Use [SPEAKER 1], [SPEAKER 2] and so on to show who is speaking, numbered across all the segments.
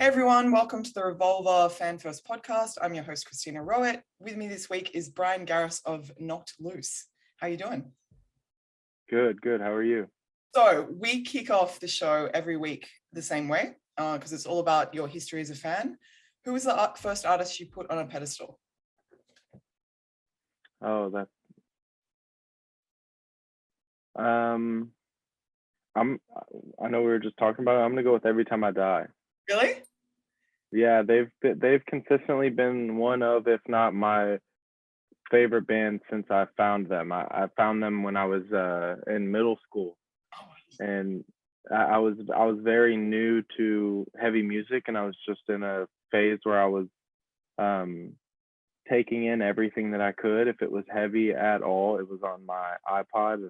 [SPEAKER 1] Hey everyone, welcome to the Revolver Fan First podcast. I'm your host, Christina Rowett. With me this week is Bryan Garris of Not Loose. How are you doing?
[SPEAKER 2] Good. How are you?
[SPEAKER 1] So we kick off the show every week the same way because it's all about your history as a fan. Who was the first artist you put on a pedestal?
[SPEAKER 2] Oh, that's um I know we were just talking about it. I'm gonna go with Every Time I Die.
[SPEAKER 1] Really?
[SPEAKER 2] Yeah, they've consistently been one of, if not my favorite band since I found them. I found them when I was in middle school,
[SPEAKER 1] Oh,
[SPEAKER 2] and I was very new to heavy music, and I was just in a phase where I was um taking in everything that I could. If it was heavy at all, it was on my iPod.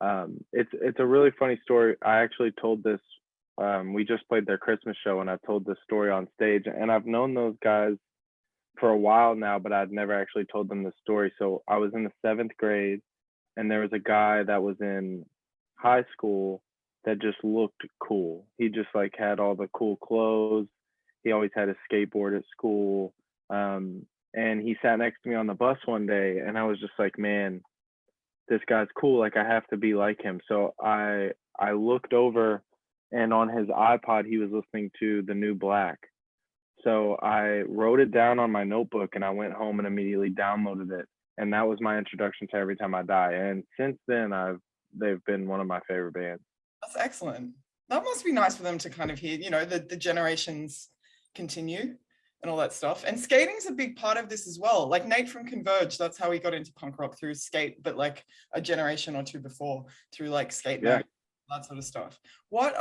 [SPEAKER 2] And it's a really funny story. I actually told this. We just played their Christmas show, and I told this story on stage. And I've known those guys for a while now, but I'd never actually told them the story. So I was in the seventh grade, and there was a guy that was in high school that just looked cool. He just like had all the cool clothes. He always had a skateboard at school. And he sat next to me on the bus one day, and I was just like, man, this guy's cool. Like I have to be like him. So I looked over, and on his iPod he was listening to The New Black. So I wrote it down on my notebook, and I went home and immediately downloaded it. And that was my introduction to Every Time I Die. And since then they've been one of my favorite bands.
[SPEAKER 1] that's excellent. That must be nice for them to kind of hear, the generations continue and all that stuff. And skating's a big part of this as well. Like Nate from Converge, that's how he got into punk rock, through skate, but like a generation or two before, through like skate
[SPEAKER 2] Yeah.
[SPEAKER 1] mag, that sort of stuff. What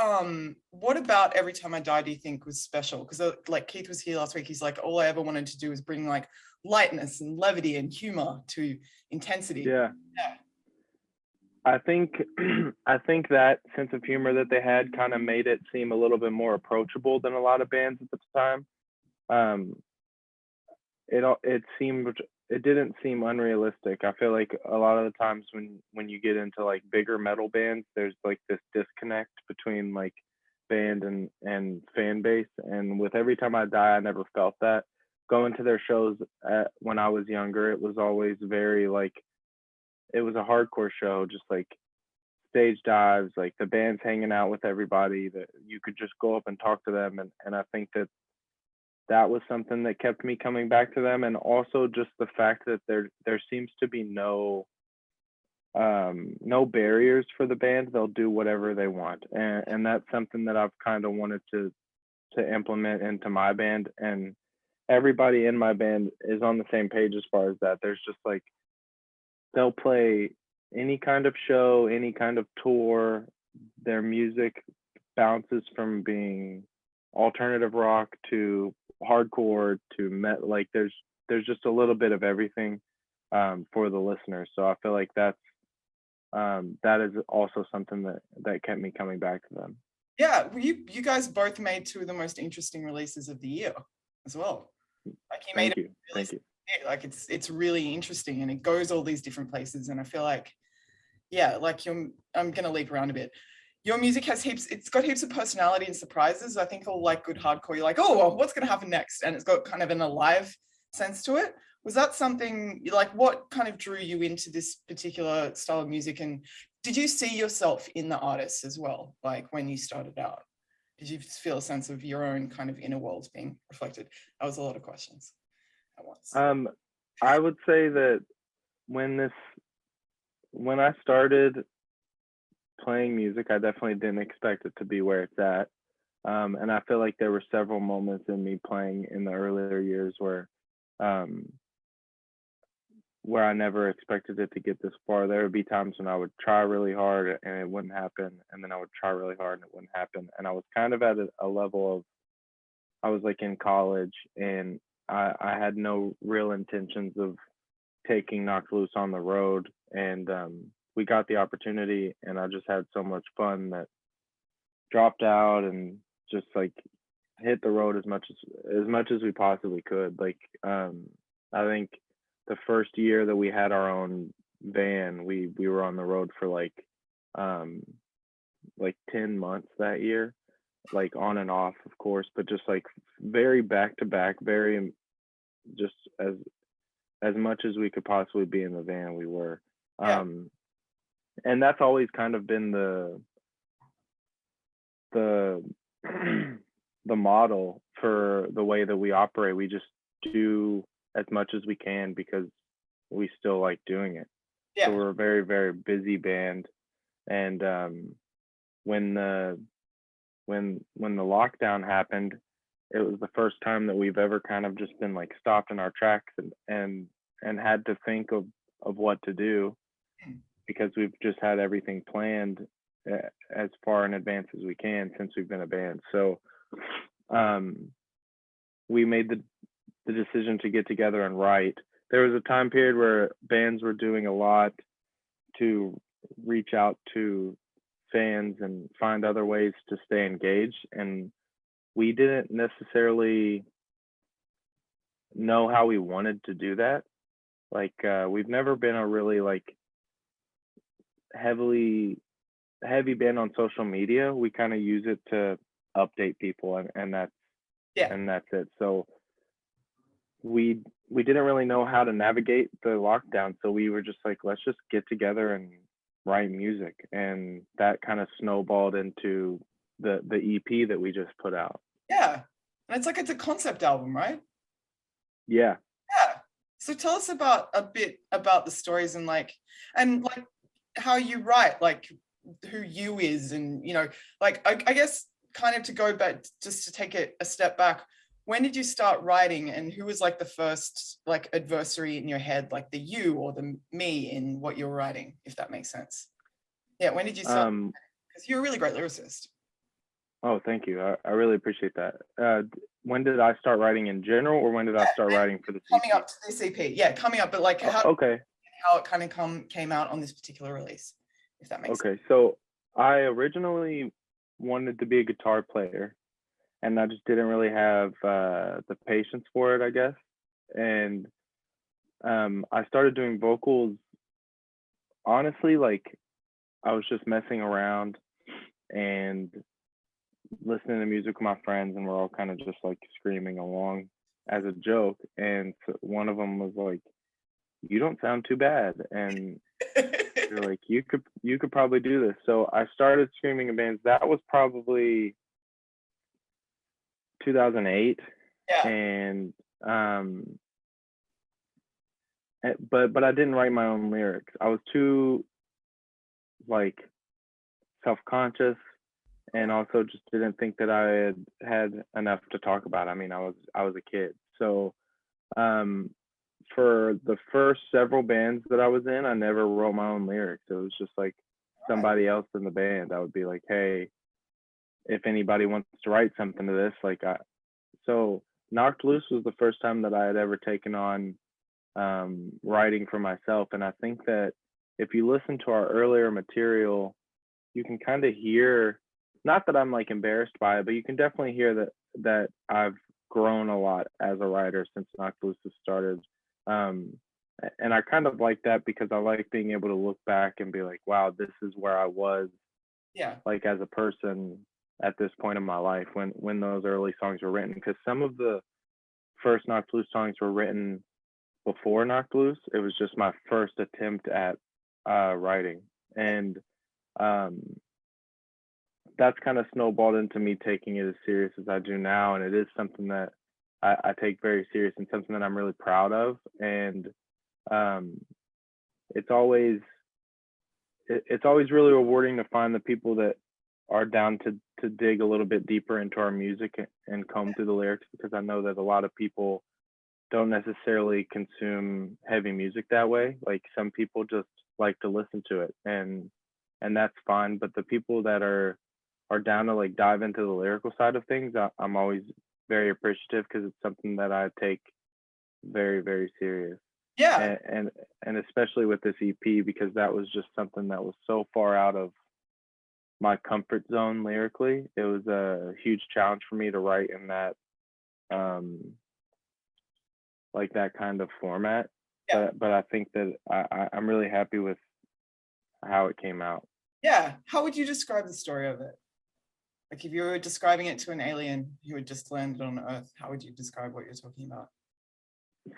[SPEAKER 1] about Every Time I Die do you think was special? Because like Keith was here last week, he's like, all I ever wanted to do was bring like lightness and levity and humor to intensity.
[SPEAKER 2] Yeah.
[SPEAKER 1] Yeah.
[SPEAKER 2] I think I think that sense of humor that they had kind of made it seem a little bit more approachable than a lot of bands at the time. Um, it didn't seem unrealistic. I feel like a lot of the times when you get into like bigger metal bands, there's like this disconnect between like band and fan base. And with Every Time I Die, I never felt that. Going to their shows when I was younger, it was always very like it was a hardcore show, just like stage dives, like the band's hanging out with everybody, that you could just go up and talk to them. And I think that was something that kept me coming back to them. And also just the fact that there seems to be no barriers for the band. They'll do whatever they want, and that's something that I've kind of wanted to implement into my band. And everybody in my band is on the same page as far as that. There's just like they'll play any kind of show, any kind of tour. Their music bounces from being alternative rock to hardcore to metal. Like there's just a little bit of everything for the listeners. So I feel like that is also something that kept me coming back to them.
[SPEAKER 1] Yeah, well, you guys both made two of the most interesting releases of the year as well. Like you made
[SPEAKER 2] Thank you. Thank you.
[SPEAKER 1] like it's really interesting and it goes all these different places. And I feel like, yeah, like I'm gonna leap around a bit. Your music has it's got heaps of personality and surprises. I think all like good hardcore, you're like, oh, well, what's gonna happen next? And it's got kind of an alive sense to it. Was that something like what kind of drew you into this particular style of music? And did you see yourself in the artist as well? Like when you started out, did you feel a sense of your own kind of inner world being reflected? That was a lot of questions at once.
[SPEAKER 2] I would say that when I started playing music, I definitely didn't expect it to be where it's at. And I feel like there were several moments in me playing in the earlier years um, where I never expected it to get this far. There would be times when I would try really hard and it wouldn't happen, and then I would try really hard and it wouldn't happen. And I was kind of at a level of, I was like in college, and I had no real intentions of taking Knocked Loose on the road. And we got the opportunity, and I just had so much fun that dropped out and just like hit the road as much as we possibly could. Like I think the first year that we had our own van, we were on the road for like 10 months that year. like on and off, of course, but just like very back to back, very just as much as we could possibly be in the van, we were.
[SPEAKER 1] Yeah.
[SPEAKER 2] And that's always kind of been the the model for the way that we operate. We just do as much as we can because we still like doing it. So
[SPEAKER 1] Yeah.
[SPEAKER 2] we're a very, very busy band. And when the when the lockdown happened, it was the first time that we've ever kind of just been like stopped in our tracks and had to think of what to do, because we've just had everything planned as far in advance as we can since we've been a band. So we made the decision to get together and write. There was a time period where bands were doing a lot to reach out to fans and find other ways to stay engaged, and we didn't necessarily know how we wanted to do that. Like we've never been a really like heavy band on social media. We kind of use it to update people, and
[SPEAKER 1] Yeah.
[SPEAKER 2] that's it. So we didn't really know how to navigate the lockdown, so we were just like, let's just get together and write music, and that kind of snowballed into the EP that we just put out.
[SPEAKER 1] Yeah. And it's a concept album, right?
[SPEAKER 2] Yeah.
[SPEAKER 1] Yeah. So tell us about a bit about the stories and like how you write, like who you is, and like I guess kind of to go back, just to take it a step back. When did you start writing, and who was like the first like adversary in your head, like the you or the me in what you're writing, if that makes sense? Yeah, when did you start? Because you're a really great lyricist.
[SPEAKER 2] Oh, thank you. I really appreciate that. When did I start writing in general, or when did I start writing for this
[SPEAKER 1] coming
[SPEAKER 2] EP?
[SPEAKER 1] up to this EP? Yeah, coming up, but like how it kind of came out on this particular release, if that makes sense.
[SPEAKER 2] Okay, so I originally wanted to be a guitar player, and I just didn't really have the patience for it, I guess. And I started doing vocals, honestly, like I was just messing around and listening to music with my friends, and we're all kind of just like screaming along as a joke. And so one of them was like, "You don't sound too bad," and they're like, you could probably do this. So I started screaming in bands. That was probably 2008.
[SPEAKER 1] Yeah.
[SPEAKER 2] And but I didn't write my own lyrics. I was too like self-conscious, and also just didn't think that I had enough to talk about. I mean, I was a kid. So for the first several bands that I was in, I never wrote my own lyrics. It was just like somebody else in the band. I would be like, hey, if anybody wants to write something to this, like so Knocked Loose was the first time that I had ever taken on writing for myself. And I think that if you listen to our earlier material, you can kind of hear, not that I'm like embarrassed by it, but you can definitely hear that I've grown a lot as a writer since Knocked Loose has started. And I kind of like that, because I like being able to look back and be like, wow, this is where I was, like as a person at this point in my life when those early songs were written. Because some of the first Knocked Loose songs were written before Knocked Loose. It was just my first attempt at writing, and that's kind of snowballed into me taking it as serious as I do now. And it is something that I take very serious, and something that I'm really proud of. And it's always really rewarding to find the people that are down to dig a little bit deeper into our music and comb through the lyrics, because I know that a lot of people don't necessarily consume heavy music that way. Like some people just like to listen to it, and that's fine. But the people that are down to like dive into the lyrical side of things, I'm always very appreciative, because it's something that I take very, very serious.
[SPEAKER 1] Yeah.
[SPEAKER 2] And especially with this EP, because that was just something that was so far out of my comfort zone lyrically. It was a huge challenge for me to write in that like that kind of format. But I think that I'm really happy with how it came out.
[SPEAKER 1] Yeah. How would you describe the story of it? Like if you were describing it to an alien who had just landed on Earth, how would you describe what you're talking about?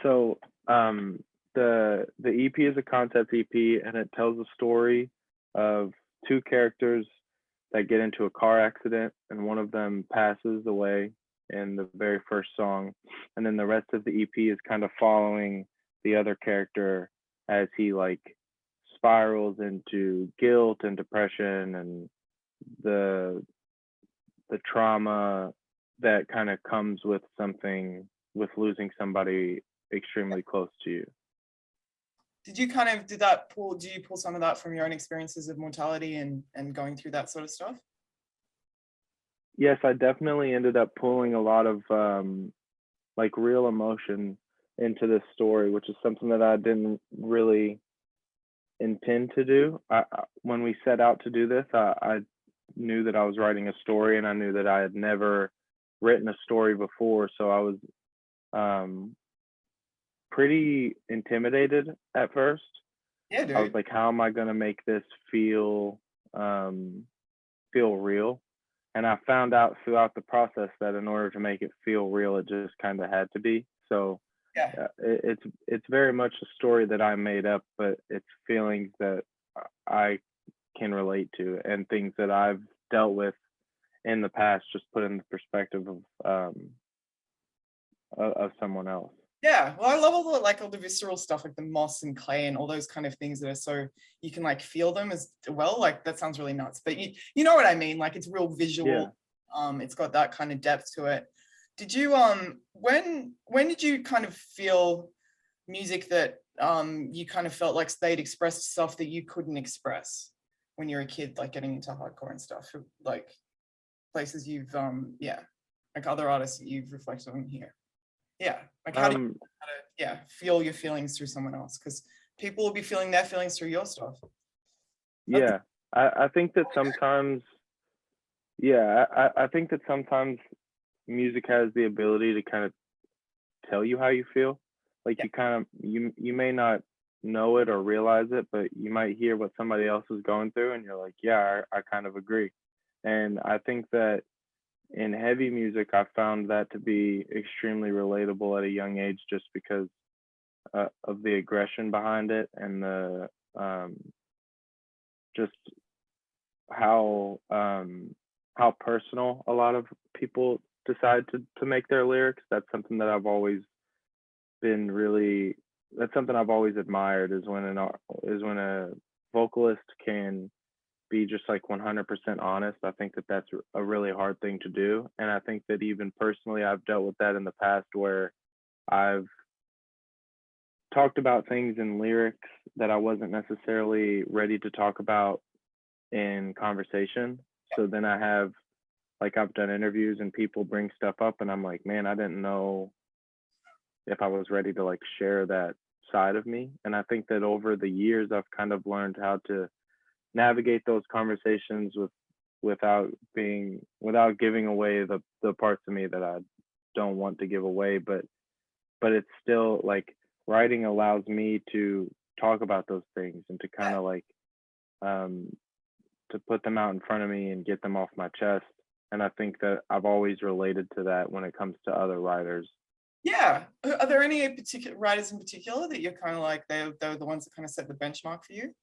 [SPEAKER 2] So the EP is a concept EP, and it tells a story of two characters that get into a car accident, and one of them passes away in the very first song, and then the rest of the EP is kind of following the other character as he like spirals into guilt and depression and the trauma that kind of comes with something, with losing somebody extremely close to you.
[SPEAKER 1] Did you do you pull some of that from your own experiences of mortality and going through that sort of stuff?
[SPEAKER 2] Yes, I definitely ended up pulling a lot of like real emotion into this story, which is something that I didn't really intend to do. When we set out to do this, I knew that I was writing a story, and I knew that I had never written a story before, so I was pretty intimidated at first.
[SPEAKER 1] Yeah, dude.
[SPEAKER 2] I was like, how am I going to make this feel real? And I found out throughout the process that in order to make it feel real, it just kind of had to be. So
[SPEAKER 1] Yeah.
[SPEAKER 2] it's very much a story that I made up, but it's feelings that I can relate to and things that I've dealt with in the past, just put in the perspective of someone else.
[SPEAKER 1] Yeah, well, I love all the visceral stuff, like the moss and clay and all those kind of things that are so you can like feel them as well. Like that sounds really nuts, but you know what I mean? Like it's real visual.
[SPEAKER 2] Yeah.
[SPEAKER 1] It's got that kind of depth to it. Did you when did you kind of feel music that you kind of felt like they'd expressed stuff that you couldn't express when you were a kid, like getting into hardcore and stuff, like places you've like other artists that you've reflected on here? Yeah, like how do you feel your feelings through someone else, because people will be feeling their feelings through your stuff.
[SPEAKER 2] Yeah, I think that sometimes, I think that sometimes music has the ability to kind of tell you how you feel. Like you kind of you may not know it or realize it, but you might hear what somebody else is going through, and you're like, yeah, I kind of agree. And I think that in heavy music, I found that to be extremely relatable at a young age, just because of the aggression behind it and the just how personal a lot of people decide to make their lyrics. That's something that I've always been really. That's something I've always admired, is when a vocalist can be just like 100% honest. I think that that's a really hard thing to do, and I think that even personally I've dealt with that in the past, where I've talked about things in lyrics that I wasn't necessarily ready to talk about in conversation. So then I've done interviews and people bring stuff up, and I'm like, man, I didn't know if I was ready to like share that side of me. And I think that over the years I've kind of learned how to navigate those conversations without giving away the parts of me that I don't want to give away, but it's still like writing allows me to talk about those things and to kind of like to put them out in front of me and get them off my chest. And I think that I've always related to that when it comes to other writers.
[SPEAKER 1] Yeah, are there any particular writers in particular that you're kind of like they're the ones that kind of set the benchmark for you?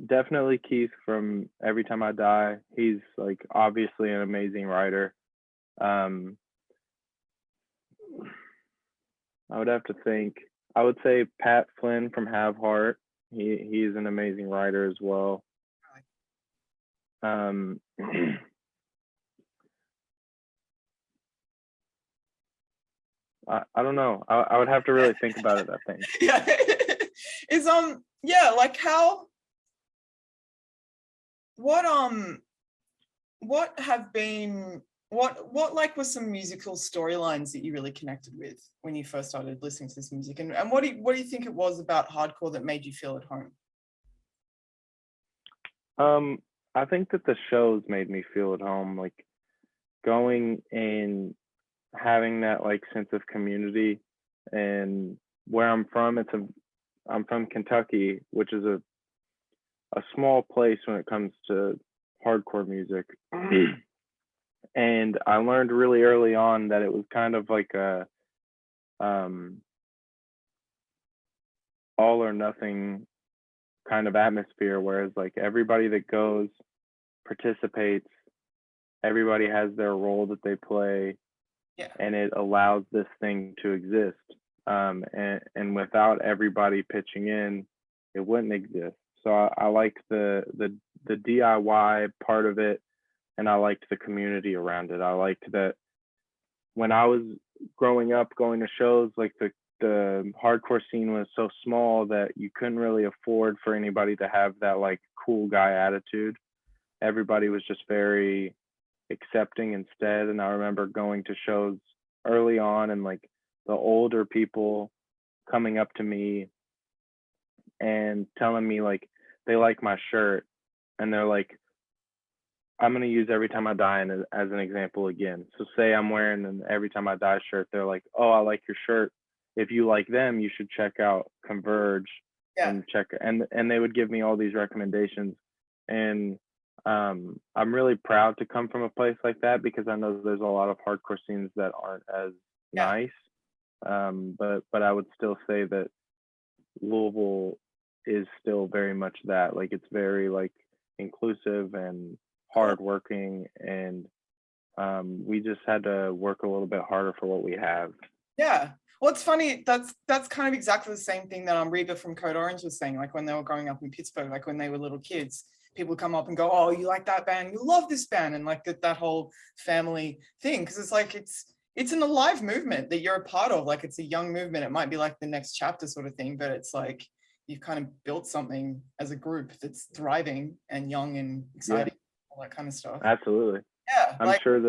[SPEAKER 2] Definitely Keith from Every Time I Die. He's like obviously an amazing writer. I would have to think. I would say Pat Flynn from Have Heart. He's an amazing writer as well. I don't know. I would have to really think about it, I think.
[SPEAKER 1] Yeah. Is like what have been what like were some musical storylines that you really connected with when you first started listening to this music, and what do you think it was about hardcore that made you feel at home?
[SPEAKER 2] I think that the shows made me feel at home, like going and having that like sense of community. And where I'm from, I'm from Kentucky, which is a small place when it comes to hardcore music. And I learned really early on that it was kind of like a all or nothing kind of atmosphere, whereas like everybody that goes participates, everybody has their role that they play,
[SPEAKER 1] Yeah.
[SPEAKER 2] and it allows this thing to exist. And without everybody pitching in, it wouldn't exist. So I liked the DIY part of it, and I liked the community around it. I liked that when I was growing up, going to shows, like the hardcore scene was so small that you couldn't really afford for anybody to have that like cool guy attitude. Everybody was just very accepting instead. And I remember going to shows early on, and like the older people coming up to me and telling me like they like my shirt, and they're like, I'm going to use Every Time I Die as an example again. So say I'm wearing an Every Time I Die shirt. They're like, oh, I like your shirt. If you like them, you should check out Converge.
[SPEAKER 1] Yeah.
[SPEAKER 2] And check. And they would give me all these recommendations. And I'm really proud to come from a place like that, because I know there's a lot of hardcore scenes that aren't as nice. But I would still say that Louisville is still very much that. Like, it's very like inclusive and hardworking, and we just had to work a little bit harder for what we have.
[SPEAKER 1] Yeah. Well, it's funny. That's kind of exactly the same thing that Reba from Code Orange was saying. Like when they were growing up in Pittsburgh, like when they were little kids, people would come up and go, "Oh, you like that band? You love this band," and like that whole family thing. Because it's like it's an alive movement that you're a part of. Like it's a young movement. It might be like the next chapter sort of thing, but it's like you've kind of built something as a group that's thriving and young and exciting. Yeah. All that kind of stuff.
[SPEAKER 2] Absolutely.
[SPEAKER 1] Yeah.
[SPEAKER 2] I'm sure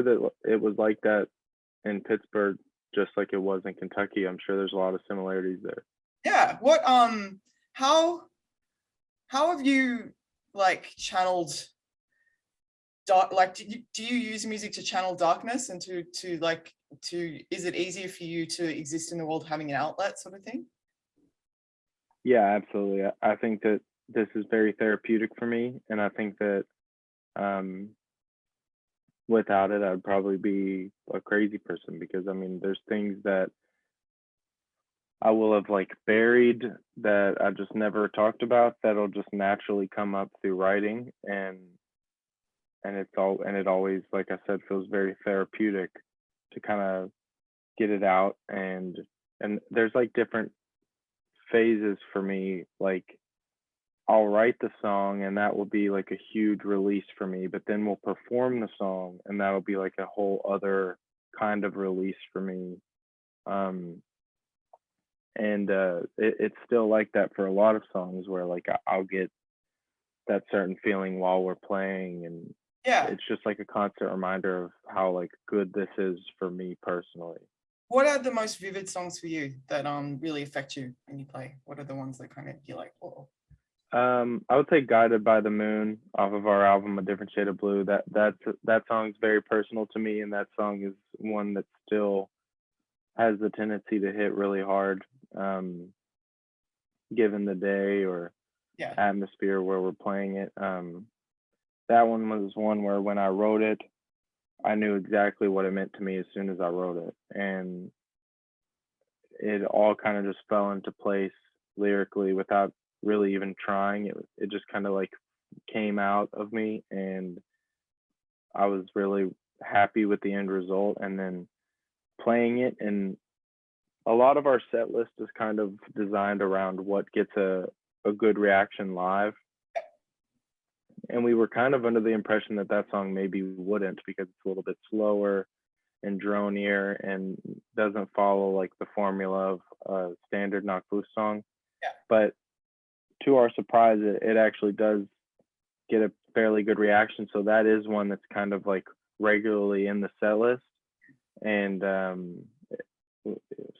[SPEAKER 2] that it was like that in Pittsburgh, just like it was in Kentucky. I'm sure there's a lot of similarities there.
[SPEAKER 1] Yeah. What how have you like channeled dark, like do you use music to channel darkness and to is it easier for you to exist in the world having an outlet sort of thing?
[SPEAKER 2] Yeah, absolutely. I think that this is very therapeutic for me, and I think that without it, I'd probably be a crazy person, because I mean, there's things that I will have like buried that I just never talked about that'll just naturally come up through writing, and it always, like I said, feels very therapeutic to kind of get it out. And there's like different phases for me. Like I'll write the song, and that will be like a huge release for me, but then we'll perform the song, and that'll be like a whole other kind of release for me. It's still like that for a lot of songs, where like I'll get that certain feeling while we're playing, and it's just like a constant reminder of how like good this is for me personally.
[SPEAKER 1] What are the most vivid songs for you that really affect you when you play? What are the ones that kind of you're like, oh?
[SPEAKER 2] I would say Guided by the Moon off of our album A Different Shade of Blue. That song's very personal to me, and that song is one that still has the tendency to hit really hard, given the day or atmosphere where we're playing it. That one was one where when I wrote it, I knew exactly what it meant to me as soon as I wrote it, and it all kind of just fell into place lyrically without really even trying. It just kind of like came out of me, and I was really happy with the end result. And then playing it, and a lot of our set list is kind of designed around what gets a good reaction live. And we were kind of under the impression that song maybe wouldn't, because it's a little bit slower and dronier and doesn't follow like the formula of a standard Knock Loose song.
[SPEAKER 1] Yeah.
[SPEAKER 2] But to our surprise, it actually does get a fairly good reaction. So that is one that's kind of like regularly in the set list. And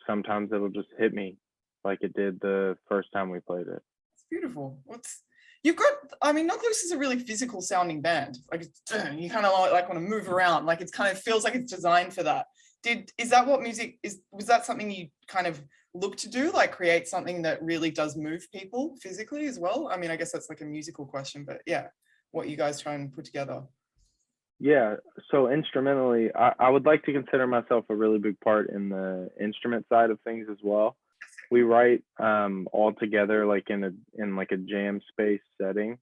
[SPEAKER 2] sometimes it'll just hit me like it did the first time we played it.
[SPEAKER 1] It's beautiful. You've got, I mean, Knock Loose is a really physical sounding band. Like you kind of like want to move around. Like it's kind of feels like it's designed for that. Is that what music is? Was that something you kind of look to do, like create something that really does move people physically as well? I mean, I guess that's like a musical question, but yeah. what you guys try and put together?
[SPEAKER 2] Yeah, so instrumentally, I would like to consider myself a really big part in the instrument side of things as well. We write all together like in like a jam space setting,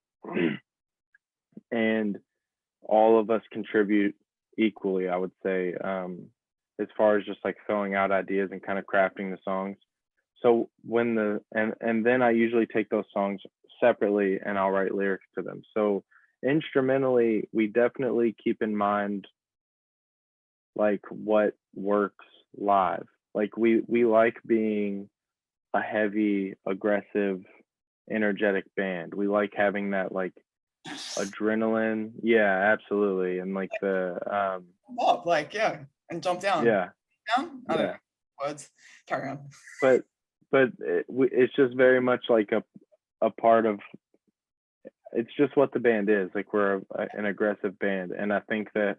[SPEAKER 2] and all of us contribute equally, I would say, as far as just like throwing out ideas and kind of crafting the songs. So when and then I usually take those songs separately and I'll write lyrics to them. So instrumentally, we definitely keep in mind like what works live. Like we like being a heavy, aggressive, energetic band. We like having that like adrenaline. Yeah, absolutely. And like the
[SPEAKER 1] Up, like, yeah, and jump down.
[SPEAKER 2] yeah,
[SPEAKER 1] Down? I don't
[SPEAKER 2] yeah.
[SPEAKER 1] know. Words. Carry on.
[SPEAKER 2] But it's just very much like a part of, it's just what the band is. Like we're an aggressive band, and I think that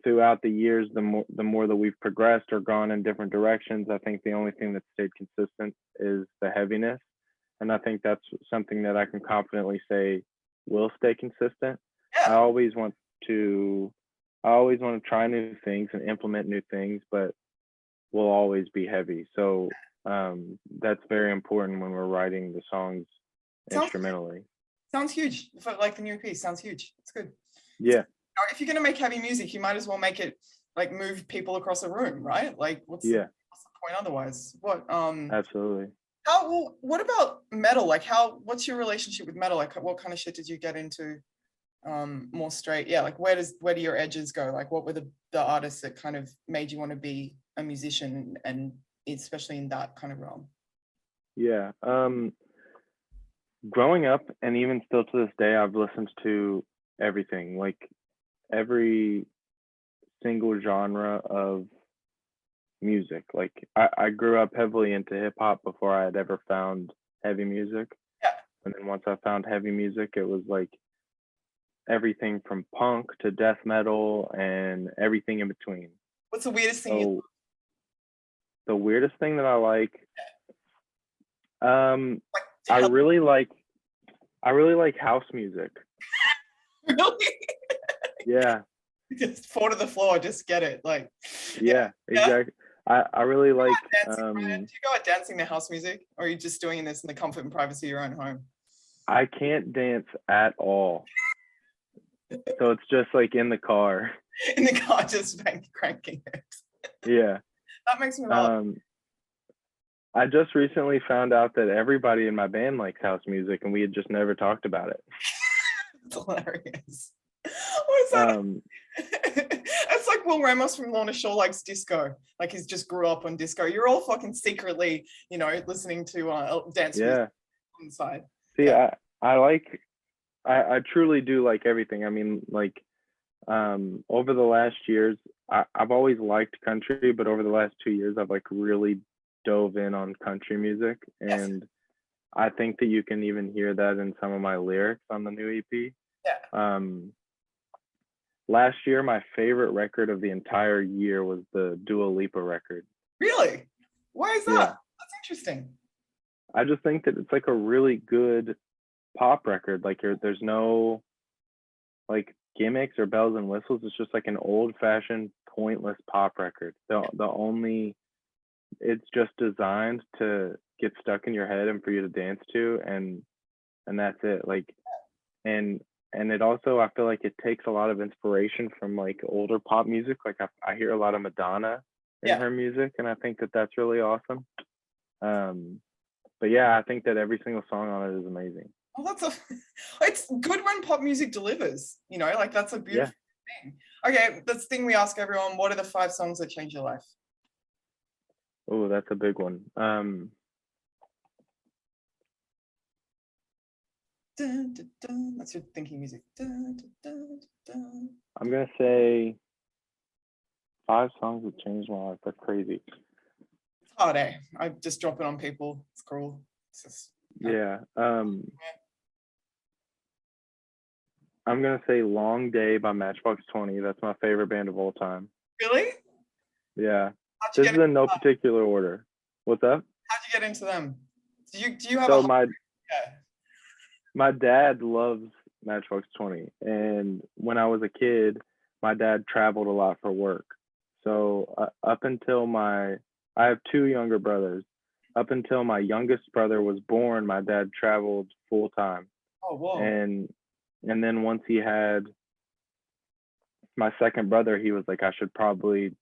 [SPEAKER 2] throughout the years, the more that we've progressed or gone in different directions, I think the only thing that stayed consistent is the heaviness, and I think that's something that I can confidently say will stay consistent.
[SPEAKER 1] Yeah.
[SPEAKER 2] I always want to try new things and implement new things, but we'll always be heavy. So that's very important when we're writing the songs instrumentally.
[SPEAKER 1] Sounds huge. Like the new piece sounds huge. It's good.
[SPEAKER 2] Yeah.
[SPEAKER 1] If you're gonna make heavy music, you might as well make it like move people across a room, right? Like what's the point otherwise? What
[SPEAKER 2] Absolutely.
[SPEAKER 1] what about metal? Like what's your relationship with metal? Like what kind of shit did you get into more straight? Yeah, like where do your edges go? Like what were the artists that kind of made you want to be a musician, and especially in that kind of realm?
[SPEAKER 2] Yeah. Growing up and even still to this day, I've listened to everything, like every single genre of music. Like I grew up heavily into hip hop before I had ever found heavy music.
[SPEAKER 1] Yeah.
[SPEAKER 2] And then once I found heavy music, it was like everything from punk to death metal and everything in between.
[SPEAKER 1] What's the weirdest thing?
[SPEAKER 2] The weirdest thing that I like, I really like house music.
[SPEAKER 1] Really?
[SPEAKER 2] Yeah.
[SPEAKER 1] Just fall to the floor, just get it. Like
[SPEAKER 2] yeah. Exactly. I really like
[SPEAKER 1] do you go out dancing to house music, or are you just doing this in the comfort and privacy of your own home?
[SPEAKER 2] I can't dance at all. So it's just like in the car.
[SPEAKER 1] In the car, just cranking it.
[SPEAKER 2] Yeah.
[SPEAKER 1] That makes me laugh.
[SPEAKER 2] I just recently found out that everybody in my band likes house music, and we had just never talked about it.
[SPEAKER 1] It's hilarious. What is that? It's like Will Ramos from Lorna Shore likes disco. Like he's just grew up on disco. You're all fucking secretly, listening to dance music on the side.
[SPEAKER 2] See, I truly do like everything. I mean, like over the last years, I've always liked country, but over the last 2 years, I've like really dove in on country music, and I think that you can even hear that in some of my lyrics on the new EP.
[SPEAKER 1] Yeah.
[SPEAKER 2] Last year, my favorite record of the entire year was the Dua Lipa record.
[SPEAKER 1] Really? Why is that?
[SPEAKER 2] Yeah.
[SPEAKER 1] That's interesting.
[SPEAKER 2] I just think that it's like a really good pop record. Like there's no like gimmicks or bells and whistles. It's just like an old-fashioned, pointless pop record. It's just designed to get stuck in your head and for you to dance to, and that's it. Like, and it also, I feel like it takes a lot of inspiration from like older pop music. Like I hear a lot of Madonna in her music, and I think that that's really awesome. But yeah, I think that every single song on it is amazing.
[SPEAKER 1] Well, it's good when pop music delivers, like that's a beautiful thing. Okay, this thing we ask everyone, what are the 5 songs that changed your life?
[SPEAKER 2] Oh, that's a big one.
[SPEAKER 1] Dun, dun, dun. That's your thinking music. Dun, dun, dun.
[SPEAKER 2] I'm gonna say 5 songs that changed my life. That's crazy.
[SPEAKER 1] It's hard, eh? I just drop it on people. It's cruel. It's just,
[SPEAKER 2] I'm gonna say "Long Day" by Matchbox 20. That's my favorite band of all time.
[SPEAKER 1] Really?
[SPEAKER 2] Yeah. This is in no particular order. What's up?
[SPEAKER 1] How'd you get into them? Do you have
[SPEAKER 2] so my dad loves Matchbox 20. And when I was a kid, my dad traveled a lot for work. So up until I have two younger brothers. Up until my youngest brother was born, my dad traveled full time.
[SPEAKER 1] Oh, whoa.
[SPEAKER 2] And then once he had my second brother, he was like, I should probably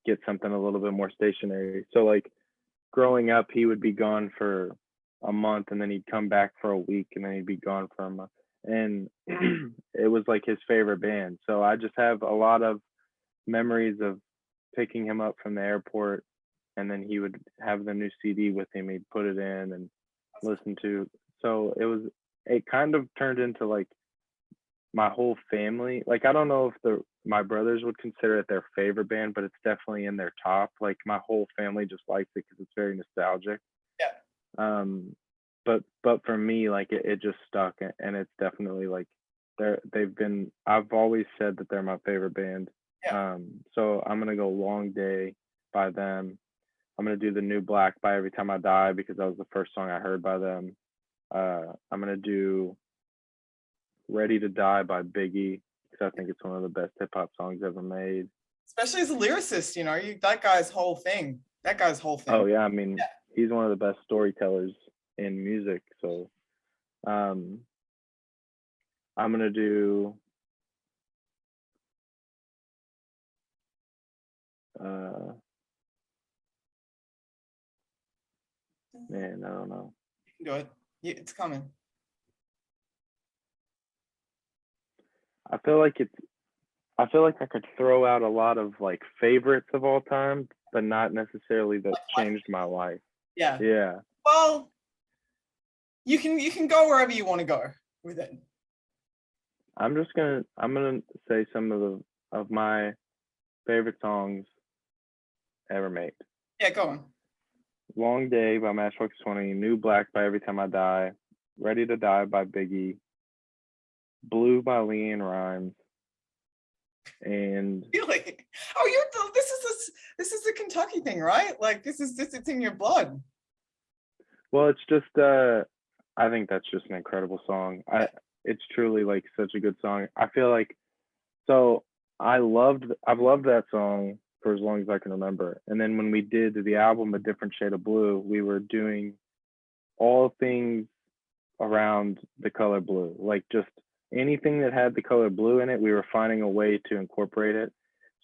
[SPEAKER 2] get something a little bit more stationary. So like growing up, he would be gone for a month and then he'd come back for a week and then he'd be gone for a month. And it was like his favorite band. So I just have a lot of memories of picking him up from the airport and then he would have the new CD with him. He'd put it in and listen to. So it kind of turned into like my whole family. Like I don't know if my brothers would consider it their favorite band, but it's definitely in their top. Like my whole family just likes it because it's very nostalgic.
[SPEAKER 1] Yeah.
[SPEAKER 2] But for me, like it just stuck, and it's definitely like I've always said that they're my favorite band.
[SPEAKER 1] Yeah.
[SPEAKER 2] So I'm gonna go Long Day by them. I'm gonna do the New Black by Every Time I Die because that was the first song I heard by them. I'm gonna do Ready to Die by Biggie because I think it's one of the best hip hop songs ever made.
[SPEAKER 1] Especially as a lyricist, you know, that guy's whole thing. That guy's whole thing.
[SPEAKER 2] Oh yeah, I mean, he's one of the best storytellers in music. So I'm gonna do man, I don't know.
[SPEAKER 1] You can do it. It's coming.
[SPEAKER 2] I feel like I could throw out a lot of like favorites of all time, but not necessarily that changed my life.
[SPEAKER 1] Yeah.
[SPEAKER 2] Yeah.
[SPEAKER 1] Well, you can go wherever you want to go with it.
[SPEAKER 2] I'm gonna say some of my favorite songs ever made.
[SPEAKER 1] Yeah, go on.
[SPEAKER 2] Long Day by Matchbox 20, New Black by Every Time I Die, Ready to Die by Biggie, Blue by Leanne Rimes, and
[SPEAKER 1] Really? Oh, this is the Kentucky thing, right? Like this is just it's in your blood.
[SPEAKER 2] well, it's just I think that's just an incredible song. It's truly like such a good song. I feel like so I've loved that song for as long as I can remember. And then when we did the album A Different Shade of Blue, we were doing all things around the color blue. Like just anything that had the color blue in it, we were finding a way to incorporate it.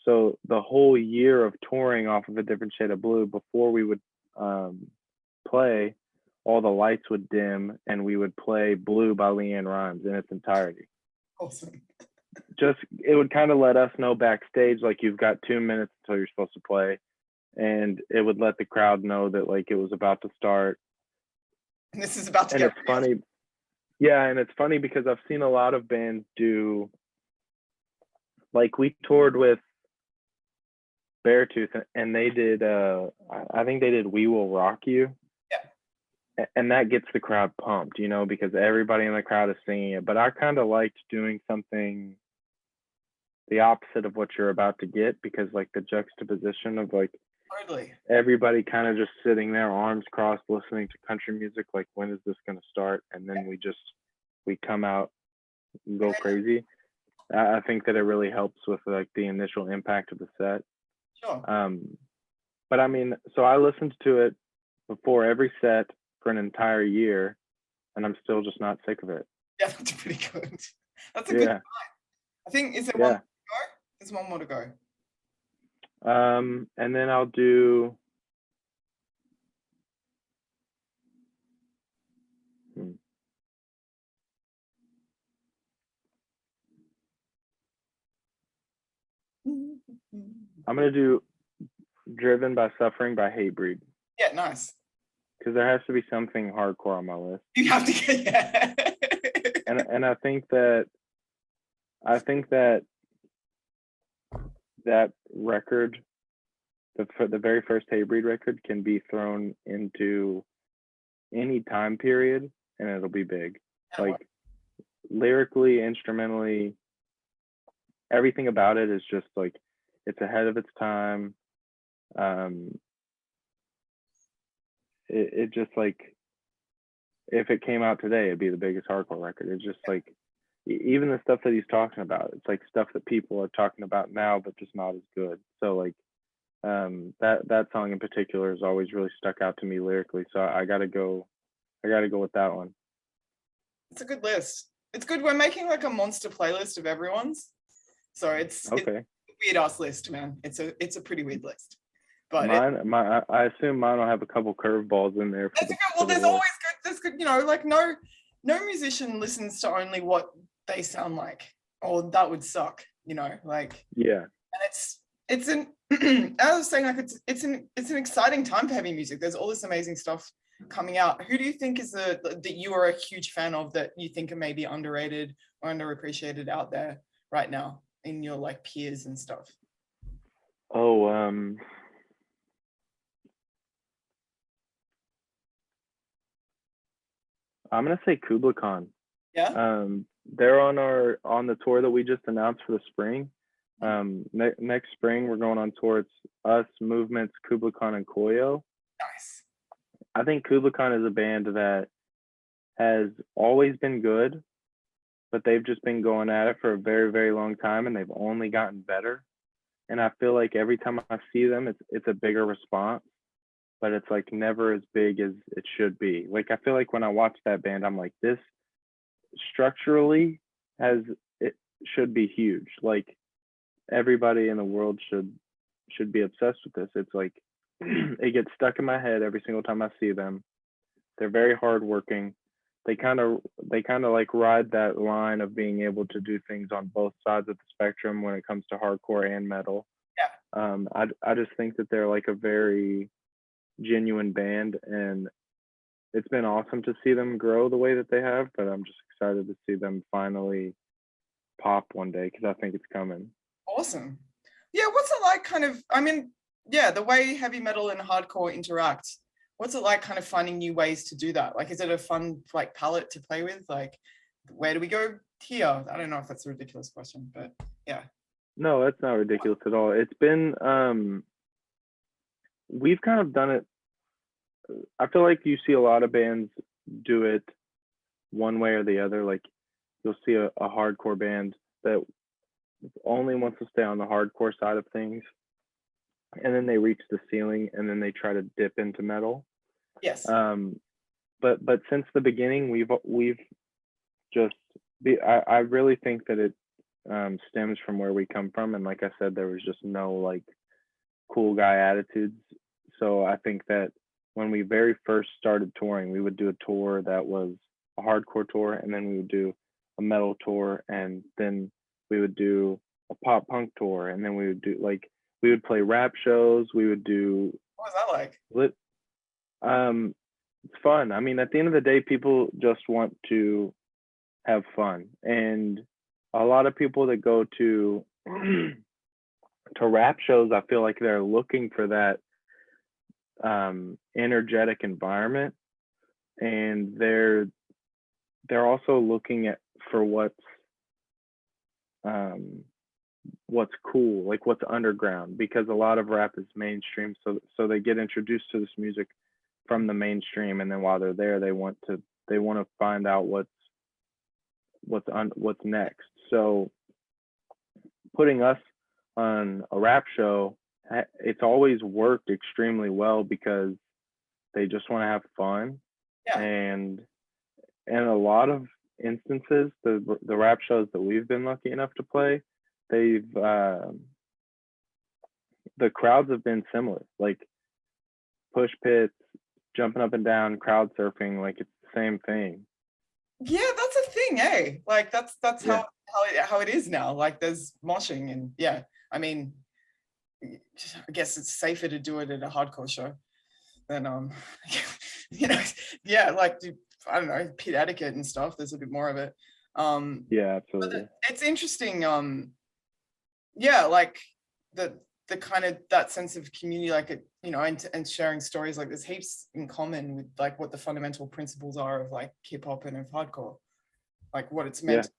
[SPEAKER 2] So the whole year of touring off of A Different Shade of Blue, before we would play, all the lights would dim and we would play Blue by Leanne Rimes in its entirety.
[SPEAKER 1] Awesome.
[SPEAKER 2] Just it would kind of let us know backstage like you've got 2 minutes until you're supposed to play, and it would let the crowd know that like it was about to start.
[SPEAKER 1] And this is about to
[SPEAKER 2] and
[SPEAKER 1] get
[SPEAKER 2] it's real. Funny. Yeah, and it's funny because I've seen a lot of bands do, like we toured with Beartooth and they did I think they did We Will Rock You.
[SPEAKER 1] Yeah.
[SPEAKER 2] And that gets the crowd pumped, you know, because everybody in the crowd is singing it. But I kind of liked doing something the opposite of what you're about to get, because like the juxtaposition of like
[SPEAKER 1] totally
[SPEAKER 2] everybody kind of just sitting there arms crossed listening to country music, like when is this going to start, and then we come out and go crazy. I think that it really helps with like the initial impact of the set.
[SPEAKER 1] Sure.
[SPEAKER 2] But I mean, so I listened to it before every set for an entire year and I'm still just not sick of it.
[SPEAKER 1] Yeah, that's pretty good. That's a good sign. I think, is there one more to go? There's one more to go.
[SPEAKER 2] And then I'll do I'm gonna do Driven by Suffering by Hatebreed.
[SPEAKER 1] Yeah, nice.
[SPEAKER 2] Because there has to be something hardcore on my list.
[SPEAKER 1] You have to get, yeah.
[SPEAKER 2] And I think that that record, the very first Hatebreed record, can be thrown into any time period and it'll be big. Like lyrically, instrumentally, everything about it is just like it's ahead of its time. It just like if it came out today, it'd be the biggest hardcore record. It's just like even the stuff that he's talking about, it's like stuff that people are talking about now, but just not as good. So like that song in particular has always really stuck out to me lyrically. So I gotta go with that one.
[SPEAKER 1] It's a good list. It's good. We're making like a monster playlist of everyone's. So it's
[SPEAKER 2] Okay.
[SPEAKER 1] a weird ass list, man. It's a pretty weird list. But
[SPEAKER 2] I assume mine will have a couple curveballs in there.
[SPEAKER 1] Well, there's always good. There's good. You know, like no musician listens to only what they sound like, or that would suck. You know, like
[SPEAKER 2] yeah.
[SPEAKER 1] And it's an I was saying, like it's an exciting time for heavy music. There's all this amazing stuff coming out. Who do you think is that you are a huge fan of, that you think are maybe underrated or underappreciated out there right now in your like peers and stuff?
[SPEAKER 2] Oh, I'm gonna say Kubla Khan.
[SPEAKER 1] Yeah.
[SPEAKER 2] They're on the tour that we just announced for the spring. Next spring we're going on tour. It's us, Movements, Kubla Khan, and Koyo.
[SPEAKER 1] Nice.
[SPEAKER 2] I think Kubla Khan is a band that has always been good, but they've just been going at it for a very, very long time, and they've only gotten better. And I feel like every time I see them, it's a bigger response, but it's like never as big as it should be. Like I feel like when I watch that band, I'm like, this structurally it should be huge. Like everybody in the world should be obsessed with this. It's like it gets stuck in my head every single time I see them. They're very hardworking. They kind of like ride that line of being able to do things on both sides of the spectrum when it comes to hardcore and metal.
[SPEAKER 1] Yeah.
[SPEAKER 2] I just think that they're like a very genuine band, and it's been awesome to see them grow the way that they have, but I'm just excited to see them finally pop one day, because I think it's coming.
[SPEAKER 1] Awesome. Yeah, what's it like kind of, I mean, yeah, the way heavy metal and hardcore interact, what's it like kind of finding new ways to do that? Like, is it a fun like palette to play with? Like, where do we go here? I don't know if that's a ridiculous question, but yeah.
[SPEAKER 2] No, that's not ridiculous at all. It's been we've kind of done it. I feel like you see a lot of bands do it one way or the other. Like you'll see a hardcore band that only wants to stay on the hardcore side of things, and then they reach the ceiling and then they try to dip into metal.
[SPEAKER 1] Yes.
[SPEAKER 2] But since the beginning, we've just I really think that it stems from where we come from, and like I said, there was just no like cool guy attitudes. So I think that when we very first started touring, we would do a tour that was a hardcore tour, and then we would do a metal tour, and then we would do a pop punk tour, and then we would play rap shows. We would do.
[SPEAKER 1] What was that like?
[SPEAKER 2] It's fun. I mean, at the end of the day, people just want to have fun, and a lot of people that go to rap shows, I feel like they're looking for that energetic environment, and they're also looking for what's cool, like what's underground, because a lot of rap is mainstream, so they get introduced to this music from the mainstream, and then while they're there, they want to find out what's next. So putting us on a rap show, it's always worked extremely well, because they just want to have fun.
[SPEAKER 1] Yeah.
[SPEAKER 2] And in a lot of instances, the rap shows that we've been lucky enough to play, they've the crowds have been similar, like push pits, jumping up and down, crowd surfing, like it's the same thing.
[SPEAKER 1] Yeah, that's a thing, eh? Like that's yeah. how it is now. Like there's moshing, and yeah, I mean, I guess it's safer to do it at a hardcore show than you know, yeah, like I don't know, pit etiquette and stuff. There's a bit more of it.
[SPEAKER 2] Yeah, absolutely.
[SPEAKER 1] It's interesting. Yeah, like the kind of that sense of community, like it, you know, and sharing stories, like there's heaps in common with like what the fundamental principles are of like hip hop and of hardcore, like what it's meant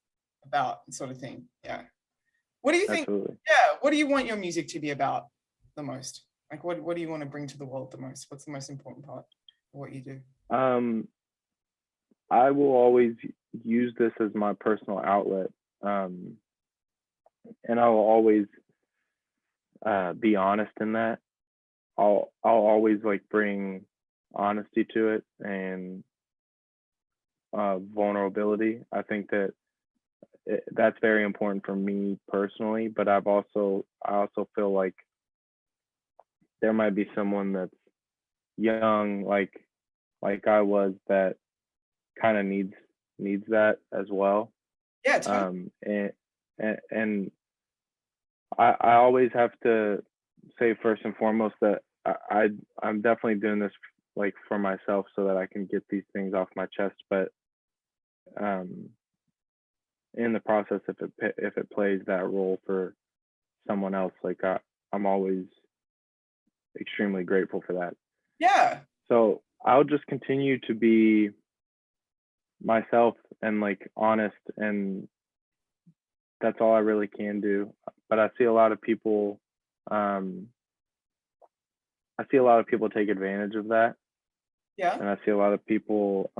[SPEAKER 1] about, sort of thing. Yeah. What do you think?
[SPEAKER 2] Absolutely.
[SPEAKER 1] Yeah. What do you want your music to be about the most? Like, what do you want to bring to the world the most? What's the most important part of what you do?
[SPEAKER 2] I will always use this as my personal outlet, and I will always be honest in that. I'll always like bring honesty to it and vulnerability. I think that that's very important for me personally, but I also feel like there might be someone that's young, like I was, that kind of needs that as well.
[SPEAKER 1] Yeah, totally.
[SPEAKER 2] And I always have to say first and foremost that I'm definitely doing this like for myself so that I can get these things off my chest. But um, in the process, if it plays that role for someone else, like I'm always extremely grateful for that.
[SPEAKER 1] Yeah.
[SPEAKER 2] So I'll just continue to be myself and like honest, and that's all I really can do. But I see a lot of people take advantage of that,
[SPEAKER 1] Yeah.
[SPEAKER 2] and I see a lot of people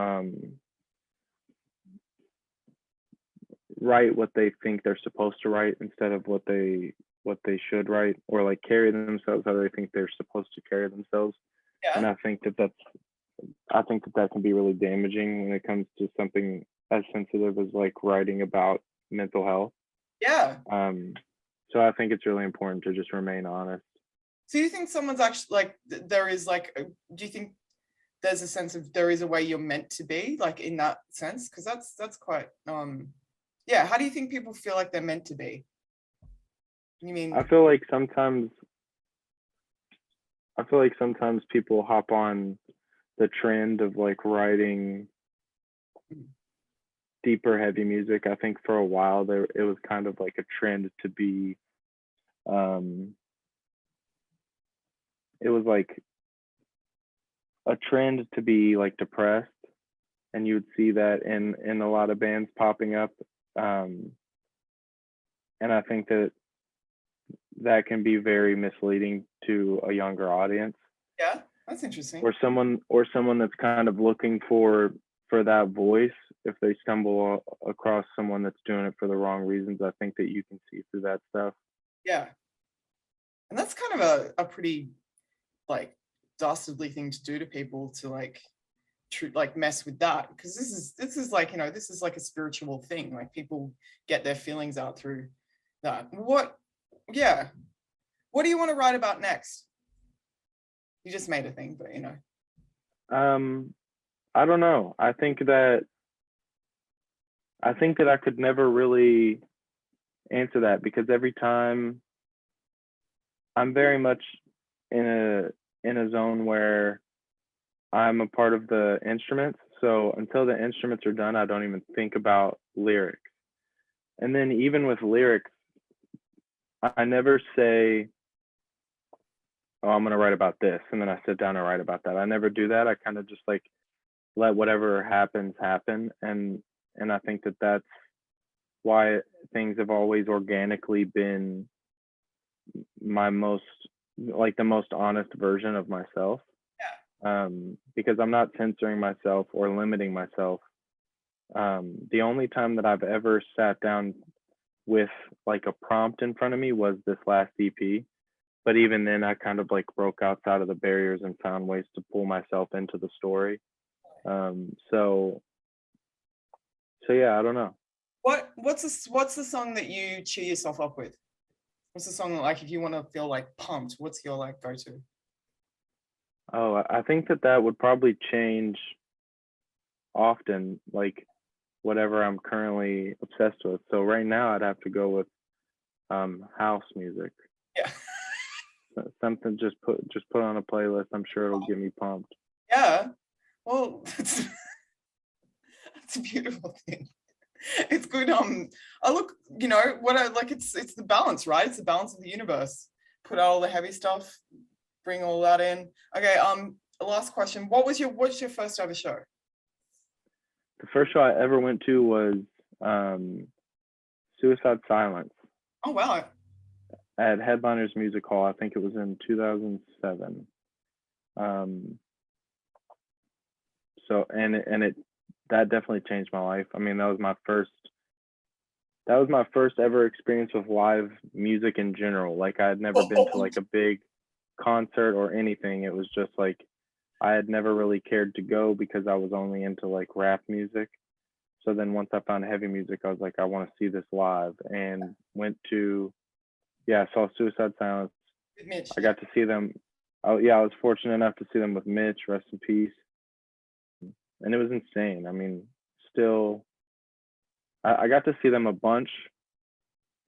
[SPEAKER 2] write what they think they're supposed to write instead of what they should write, or like carry themselves how they think they're supposed to carry themselves. And
[SPEAKER 1] Yeah.
[SPEAKER 2] I think that can be really damaging when it comes to something as sensitive as like writing about mental health.
[SPEAKER 1] Yeah.
[SPEAKER 2] So I think it's really important to just remain honest.
[SPEAKER 1] So you think someone's actually like there is like do you think there's a sense of there is a way you're meant to be, like in that sense? Because that's quite yeah, how do you think people feel like they're meant to be? You mean
[SPEAKER 2] I feel like sometimes people hop on the trend of like writing deeper heavy music. I think for a while there it was kind of like a trend to be it was like a trend to be like depressed, and you would see that in a lot of bands popping up, and I think that can be very misleading to a younger audience,
[SPEAKER 1] yeah, that's interesting.
[SPEAKER 2] or someone that's kind of looking for that voice. If they stumble across someone that's doing it for the wrong reasons, I think that you can see through that stuff.
[SPEAKER 1] Yeah. And that's kind of a pretty like dastardly thing to do to people, to like like mess with that, because this is like, you know, this is like a spiritual thing, like people get their feelings out through that. Yeah, what do you want to write about next? You just made a thing, but you know.
[SPEAKER 2] I don't know. I think that I could never really answer that, because every time I'm very much in a zone where I'm a part of the instruments. So until the instruments are done, I don't even think about lyrics. And then even with lyrics, I never say, "Oh, I'm gonna write about this," and then I sit down and write about that. I never do that. I kind of just like let whatever happens happen, and I think that that's why things have always organically been my most like the most honest version of myself, because I'm not censoring myself or limiting myself. The only time that I've ever sat down with like a prompt in front of me was this last EP, but even then I kind of like broke outside of the barriers and found ways to pull myself into the story. So yeah, I don't know.
[SPEAKER 1] What's the song that you cheer yourself up with? What's the song that, like, if you want to feel like pumped, what's your like go-to?
[SPEAKER 2] Oh, I think that would probably change often, like whatever I'm currently obsessed with. So right now I'd have to go with house music.
[SPEAKER 1] Yeah.
[SPEAKER 2] Something just put on a playlist. I'm sure it'll get me pumped.
[SPEAKER 1] Yeah. Well, that's a beautiful thing. It's good. I look, you know, what I like, it's the balance, right? It's the balance of the universe. Put out all the heavy stuff, bring all that in. Okay, last question. What's your first ever show?
[SPEAKER 2] The first show I ever went to was Suicide Silence
[SPEAKER 1] Oh wow.
[SPEAKER 2] at Headliners Music Hall. I think it was in 2007. So and it that definitely changed my life. I mean, that was my first ever experience with live music in general. Like I had never been to
[SPEAKER 1] Oh,
[SPEAKER 2] like a big concert or anything. It was just like I had never really cared to go because I was only into like rap music. So then once I found heavy music, I was like, I want to see this live, and went to, yeah, I saw Suicide Silence.
[SPEAKER 1] Mitch,
[SPEAKER 2] I
[SPEAKER 1] yeah.
[SPEAKER 2] got to see them. Oh yeah, I was fortunate enough to see them with Mitch, rest in peace, and it was insane. I mean, still, I got to see them a bunch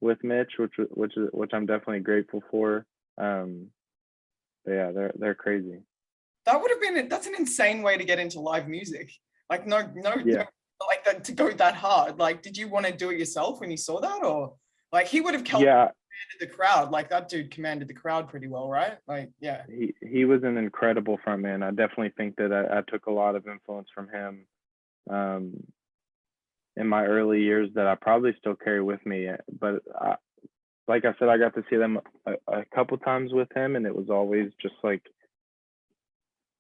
[SPEAKER 2] with Mitch, which I'm definitely grateful for. Um, but yeah, they're crazy.
[SPEAKER 1] That would have been, that's an insane way to get into live music. Like, no,
[SPEAKER 2] Yeah,
[SPEAKER 1] like that to go that hard. Like, did you want to do it yourself when you saw that? Or like he would have commanded
[SPEAKER 2] yeah,
[SPEAKER 1] the crowd. Like that dude commanded the crowd pretty well, right? Like, yeah.
[SPEAKER 2] he was an incredible frontman. I definitely think that I took a lot of influence from him um, in my early years that I probably still carry with me. But like I said, I got to see them a couple times with him, and it was always just like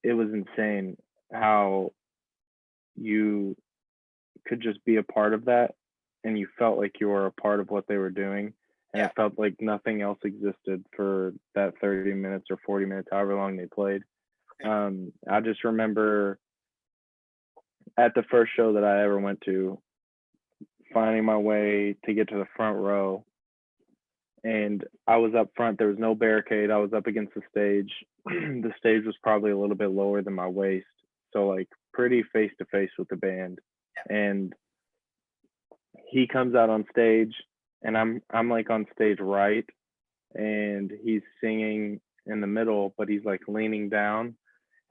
[SPEAKER 2] it was insane how you could just be a part of that, and you felt like you were a part of what they were doing, and
[SPEAKER 1] Yeah.
[SPEAKER 2] it felt like nothing else existed for that 30 minutes or 40 minutes, however long they played. I just remember at the first show that I ever went to, finding my way to get to the front row, and I was up front. There was no barricade. I was up against the stage. The stage was probably a little bit lower than my waist, so like pretty face to face with the band. And he comes out on stage, and I'm like on stage right, and he's singing in the middle, but he's like leaning down,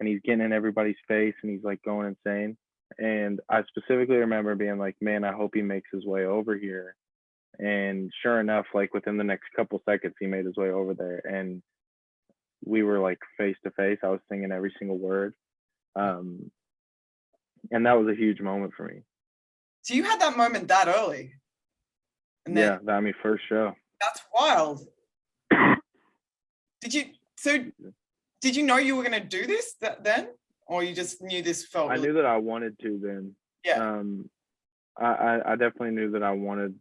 [SPEAKER 2] and he's getting in everybody's face, and he's like going insane. And I specifically remember being like, man, I hope he makes his way over here. And sure enough, like within the next couple seconds, he made his way over there, and we were like face to face. I was singing every single word, um, and that was a huge moment for me.
[SPEAKER 1] So you had that moment that early, and then
[SPEAKER 2] Yeah, that I mean, first show.
[SPEAKER 1] that's wild. Did you? So did you know you were going to do this then, or you just knew this felt
[SPEAKER 2] I
[SPEAKER 1] really?
[SPEAKER 2] knew that I wanted to then.
[SPEAKER 1] Yeah.
[SPEAKER 2] Um, I definitely knew that I wanted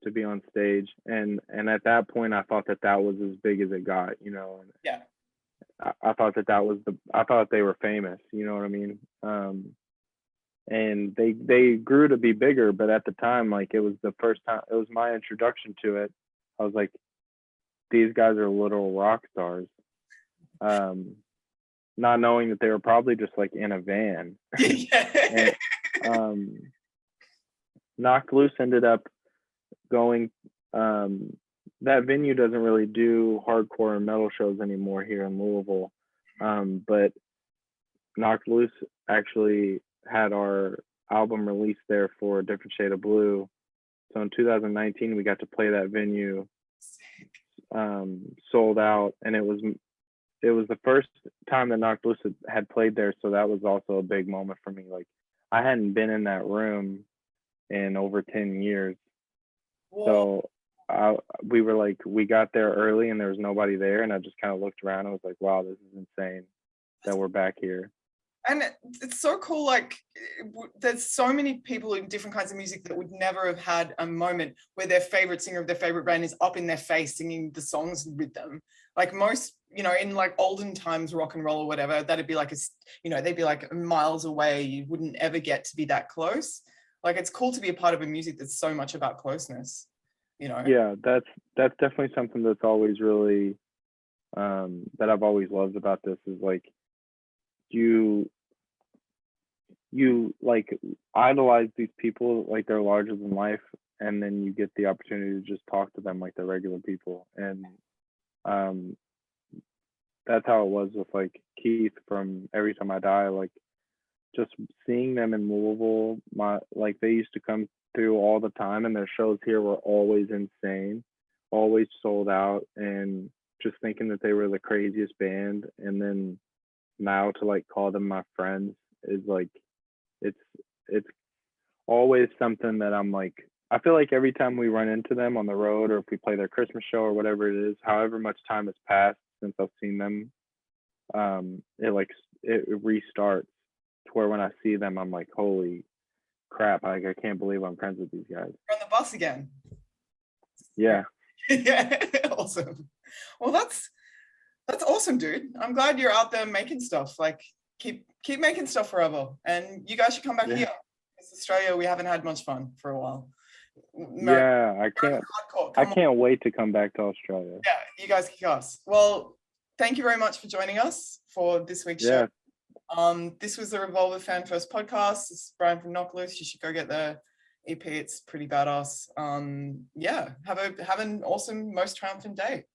[SPEAKER 2] to be on stage, and at that point, I thought that that was as big as it got, you know. And
[SPEAKER 1] Yeah.
[SPEAKER 2] I thought that that was I thought they were famous, you know what I mean? And they grew to be bigger, but at the time, like it was the first time, it was my introduction to it. I was like, these guys are literal rock stars. Um, Not knowing that they were probably just like in a van.
[SPEAKER 1] Yeah.
[SPEAKER 2] And Knocked Loose ended up going. That venue doesn't really do hardcore and metal shows anymore here in Louisville, but Knocked Loose actually had our album released there for A Different Shade of Blue. So in 2019, we got to play that venue, sold out, and it was the first time that Knocked Loose had played there, so that was also a big moment for me. Like I hadn't been in that room in over 10 years,
[SPEAKER 1] Whoa.
[SPEAKER 2] so we got there early and there was nobody there, and I just kind of looked around and was like, wow, this is insane that we're back here.
[SPEAKER 1] And it's so cool. Like, there's so many people in different kinds of music that would never have had a moment where their favorite singer of their favorite band is up in their face singing the songs with them. Like most, in like olden times, rock and roll or whatever, that'd be like they'd be like miles away. You wouldn't ever get to be that close. Like, it's cool to be a part of a music that's so much about closeness.
[SPEAKER 2] Yeah, that's definitely something that's always really that I've always loved about this is like you like idolize these people like they're larger than life, and then you get the opportunity to just talk to them like they're regular people. And um that's how it was with like Keith from Every Time I Die. Like just seeing them in Louisville, like they used to come through all the time, and their shows here were always insane, always sold out, and just thinking that they were the craziest band. And then now to like call them my friends is like it's it's always something that I'm like, I feel like every time we run into them on the road or if we play their Christmas show or whatever it is, however much time has passed since I've seen them, it restarts to where when I see them, I'm like, holy, crap, like I can't believe I'm friends with these guys.
[SPEAKER 1] You're on the bus again.
[SPEAKER 2] Yeah.
[SPEAKER 1] Yeah, awesome. Well, that's awesome, dude. I'm glad you're out there making stuff. Like, keep making stuff forever. And you guys should come back here. It's Australia. We haven't had much fun for a while.
[SPEAKER 2] Yeah, I
[SPEAKER 1] Come
[SPEAKER 2] can't wait to come back to Australia.
[SPEAKER 1] Yeah, you guys kick ass. Well, thank you very much for joining us for this week's show. This was the Revolver Fan First podcast. This is Bryan from Knock Loose. You should go get the EP. It's pretty badass. Yeah, have an awesome, most triumphant day.